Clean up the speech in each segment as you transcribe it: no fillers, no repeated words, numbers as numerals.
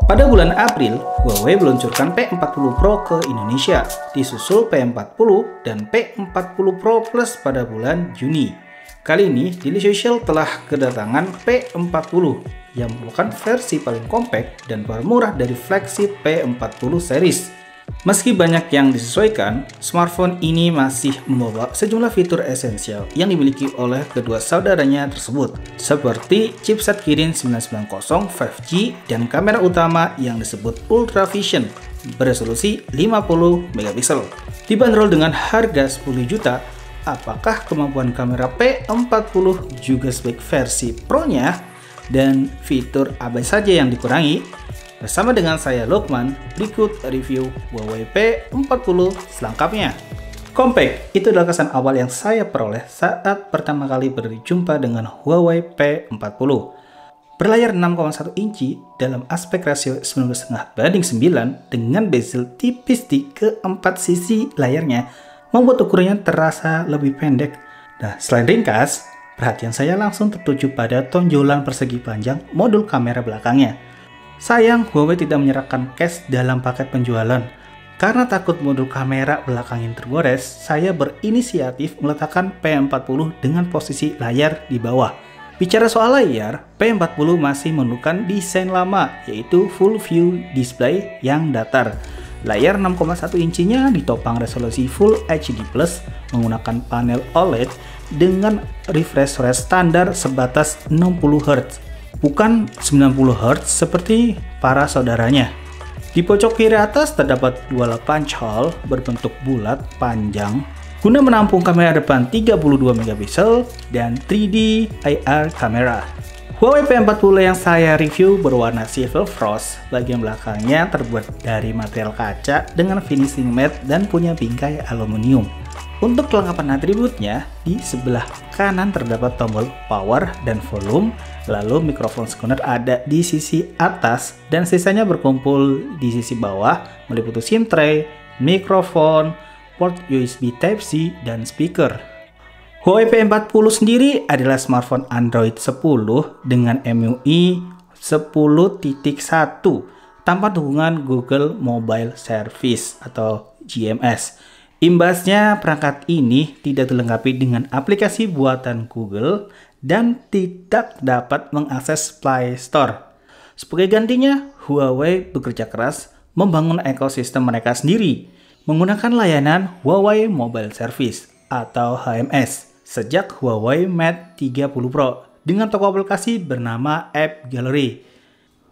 Pada bulan April, Huawei meluncurkan P40 Pro ke Indonesia, disusul P40 dan P40 Pro Plus pada bulan Juni. Kali ini, Daily Social telah kedatangan P40 yang merupakan versi paling compact dan paling murah dari flagship P40 series. Meski banyak yang disesuaikan, smartphone ini masih membawa sejumlah fitur esensial yang dimiliki oleh kedua saudaranya tersebut, seperti chipset Kirin 990 5G dan kamera utama yang disebut Ultra Vision beresolusi 50 megapiksel. Dibanderol dengan harga 10 juta, apakah kemampuan kamera P40 juga sebaik versi Pro-nya dan fitur apa saja yang dikurangi? Bersama dengan saya Lukman, berikut review Huawei P40 selengkapnya. Compact, itu adalah kesan awal yang saya peroleh saat pertama kali berjumpa dengan Huawei P40. Berlayar 6,1 inci dalam aspek rasio 19,5:9 dengan bezel tipis di keempat sisi layarnya, membuat ukurannya terasa lebih pendek. Nah, selain ringkas, perhatian saya langsung tertuju pada tonjolan persegi panjang modul kamera belakangnya. Sayang, Huawei tidak menyerahkan case dalam paket penjualan. Karena takut modul kamera belakang yang tergores, saya berinisiatif meletakkan P40 dengan posisi layar di bawah. Bicara soal layar, P40 masih menggunakan desain lama, yaitu Full View Display yang datar. Layar 6,1 incinya ditopang resolusi Full HD+, menggunakan panel OLED dengan refresh rate standar sebatas 60 Hz. Bukan 90 Hz seperti para saudaranya. Di pojok kiri atas terdapat dua punch hole berbentuk bulat panjang guna menampung kamera depan 32 megapiksel dan 3D IR kamera. Huawei P40 yang saya review berwarna silver frost. Bagian belakangnya terbuat dari material kaca dengan finishing matte dan punya bingkai aluminium. Untuk kelengkapan atributnya, di sebelah kanan terdapat tombol power dan volume, lalu mikrofon sekunder ada di sisi atas dan sisanya berkumpul di sisi bawah, meliputi SIM tray, mikrofon, port USB Type-C, dan speaker. Huawei P40 sendiri adalah smartphone Android 10 dengan MIUI 10.1 tanpa dukungan Google Mobile Service atau GMS. Imbasnya, perangkat ini tidak dilengkapi dengan aplikasi buatan Google dan tidak dapat mengakses Play Store. Sebagai gantinya, Huawei bekerja keras membangun ekosistem mereka sendiri menggunakan layanan Huawei Mobile Service atau HMS sejak Huawei Mate 30 Pro dengan toko aplikasi bernama App Gallery.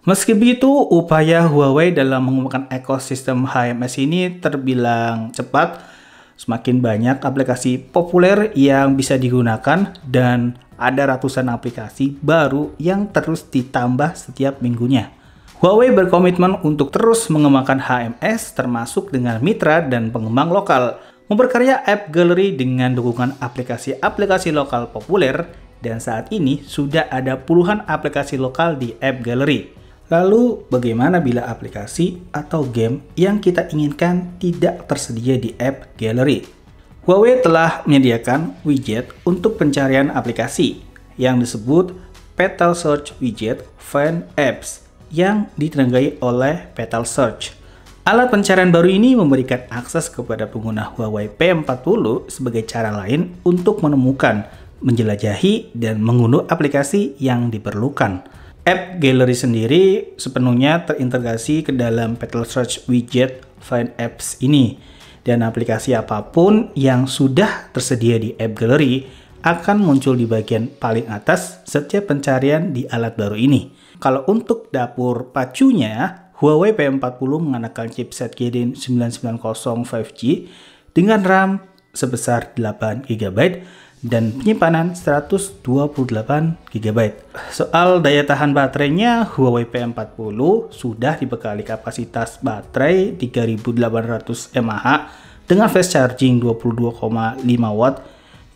Meski begitu, upaya Huawei dalam mengembangkan ekosistem HMS ini terbilang cepat. Semakin banyak aplikasi populer yang bisa digunakan dan ada ratusan aplikasi baru yang terus ditambah setiap minggunya. Huawei berkomitmen untuk terus mengembangkan HMS termasuk dengan mitra dan pengembang lokal, memperkaya App Gallery dengan dukungan aplikasi-aplikasi lokal populer, dan saat ini sudah ada puluhan aplikasi lokal di App Gallery. Lalu, bagaimana bila aplikasi atau game yang kita inginkan tidak tersedia di App Gallery? Huawei telah menyediakan widget untuk pencarian aplikasi yang disebut Petal Search Widget Find Apps yang ditenagai oleh Petal Search. Alat pencarian baru ini memberikan akses kepada pengguna Huawei P40 sebagai cara lain untuk menemukan, menjelajahi, dan mengunduh aplikasi yang diperlukan. App Gallery sendiri sepenuhnya terintegrasi ke dalam Petal Search Widget Find Apps ini, dan aplikasi apapun yang sudah tersedia di App Gallery akan muncul di bagian paling atas setiap pencarian di alat baru ini. Kalau untuk dapur pacunya, Huawei P40 menggunakan chipset Kirin 990 5G dengan RAM sebesar 8 GB dan penyimpanan 128 GB. Soal daya tahan baterainya, Huawei P40 sudah dibekali kapasitas baterai 3800 mAh dengan fast charging 22,5 watt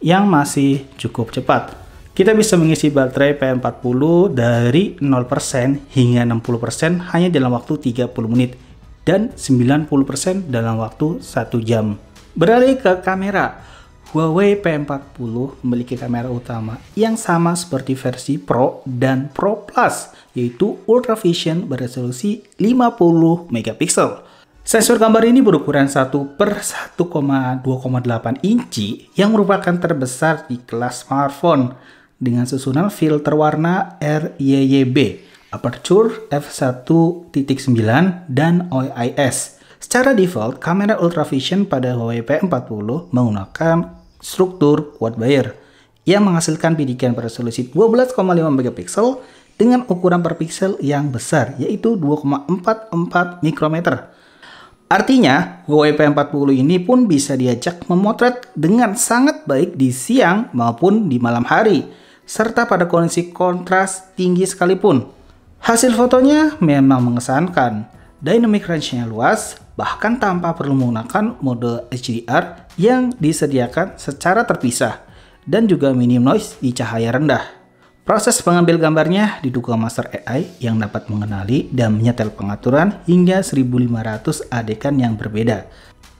yang masih cukup cepat. Kita bisa mengisi baterai P40 dari 0% hingga 60% hanya dalam waktu 30 menit dan 90% dalam waktu 1 jam. Beralih ke kamera, Huawei P40 memiliki kamera utama yang sama seperti versi Pro dan Pro Plus, yaitu Ultra Vision beresolusi 50 megapiksel. Sensor gambar ini berukuran 1/1,2,8 inci yang merupakan terbesar di kelas smartphone dengan susunan filter warna RYYB, aperture f1.9 dan OIS. Secara default, kamera Ultra Vision pada Huawei P40 menggunakan struktur quad layer yang menghasilkan bidikan beresolusi 12,5 megapiksel dengan ukuran per piksel yang besar, yaitu 2,44 mikrometer. Artinya, Huawei P40 ini pun bisa diajak memotret dengan sangat baik di siang maupun di malam hari, serta pada kondisi kontras tinggi sekalipun. Hasil fotonya memang mengesankan, dynamic range-nya luas, bahkan tanpa perlu menggunakan mode HDR yang disediakan secara terpisah, dan juga minim noise di cahaya rendah. Proses pengambil gambarnya didukung master AI yang dapat mengenali dan menyetel pengaturan hingga 1500 adegan yang berbeda.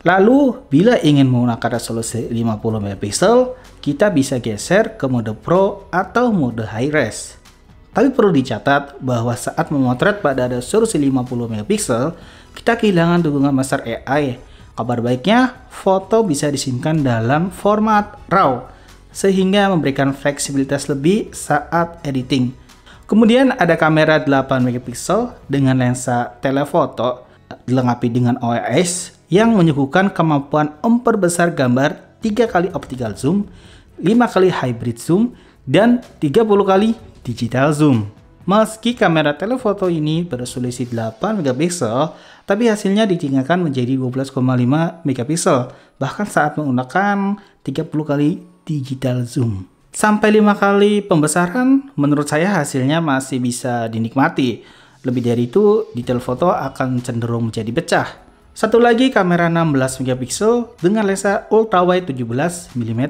Lalu, bila ingin menggunakan resolusi 50 megapiksel, kita bisa geser ke mode Pro atau mode High Res. Tapi perlu dicatat bahwa saat memotret pada resolusi 50 megapiksel, kita kehilangan dukungan master AI. Kabar baiknya, foto bisa disimpan dalam format RAW, sehingga memberikan fleksibilitas lebih saat editing. Kemudian ada kamera 8 megapiksel dengan lensa telefoto, dilengkapi dengan OIS yang menyuguhkan kemampuan memperbesar gambar 3 kali optical zoom, 5 kali hybrid zoom, dan 30 kali digital zoom. Meski kamera telefoto ini beresolusi 8 megapiksel, tapi hasilnya ditingkatkan menjadi 12,5 megapiksel, bahkan saat menggunakan 30 kali digital zoom. Sampai 5 kali pembesaran, menurut saya hasilnya masih bisa dinikmati. Lebih dari itu, detail foto akan cenderung menjadi pecah. Satu lagi kamera 16 megapiksel dengan lensa ultrawide 17 mm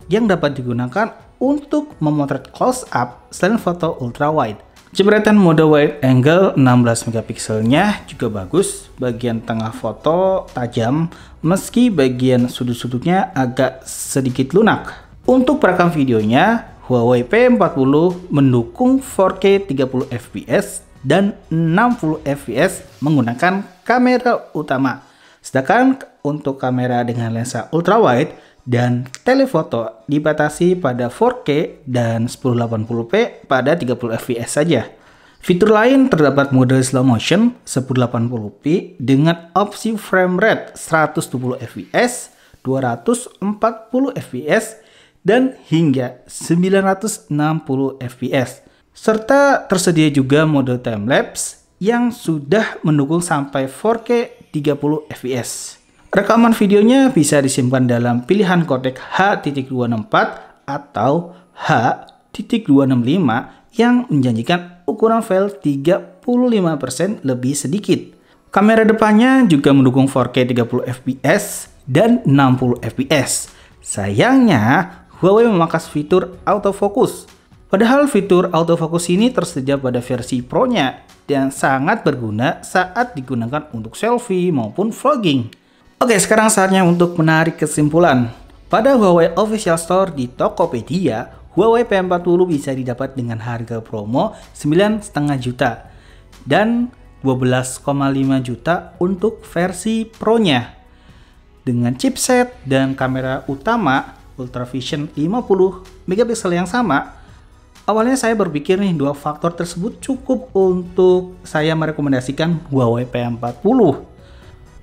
yang dapat digunakan untuk memotret close up selain foto ultrawide. Jembretan mode wide angle 16 megapikselnya juga bagus. Bagian tengah foto tajam, meski bagian sudut-sudutnya agak sedikit lunak. Untuk perekam videonya, Huawei P40 mendukung 4K 30 fps dan 60 fps menggunakan kamera utama. Sedangkan untuk kamera dengan lensa ultrawide dan telefoto dibatasi pada 4K dan 1080p pada 30 fps saja. Fitur lain terdapat mode slow motion 1080p dengan opsi frame rate 120 fps, 240 fps, dan hingga 960 fps. Serta tersedia juga mode time-lapse yang sudah mendukung sampai 4K 30 fps. Rekaman videonya bisa disimpan dalam pilihan kodek H.264 atau H.265 yang menjanjikan ukuran file 35% lebih sedikit. Kamera depannya juga mendukung 4K 30 fps dan 60 fps. Sayangnya, Huawei memangkas fitur autofocus. Padahal fitur autofocus ini tersedia pada versi Pro-nya dan sangat berguna saat digunakan untuk selfie maupun vlogging. Oke, sekarang saatnya untuk menarik kesimpulan. Pada Huawei Official Store di Tokopedia, Huawei P40 bisa didapat dengan harga promo 9,5 juta dan 12,5 juta untuk versi Pro-nya. Dengan chipset dan kamera utama Ultra Vision 50 megapiksel yang sama, awalnya saya berpikir nih dua faktor tersebut cukup untuk saya merekomendasikan Huawei P40.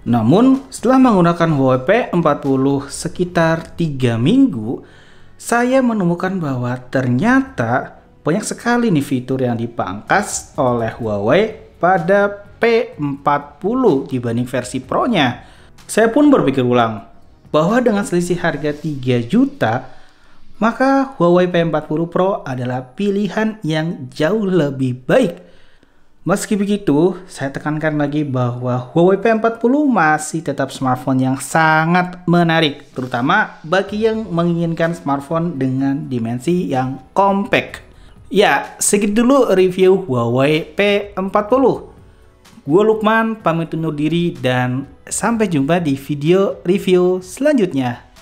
Namun, setelah menggunakan Huawei P40 sekitar 3 minggu, saya menemukan bahwa ternyata banyak sekali nih fitur yang dipangkas oleh Huawei pada P40 dibanding versi Pro-nya. Saya pun berpikir ulang bahwa dengan selisih harga 3 juta, maka Huawei P40 Pro adalah pilihan yang jauh lebih baik. Meski begitu, saya tekankan lagi bahwa Huawei P40 masih tetap smartphone yang sangat menarik, terutama bagi yang menginginkan smartphone dengan dimensi yang compact. Ya, segitu dulu review Huawei P40. Gue Lukman, pamit undur diri dan sampai jumpa di video review selanjutnya.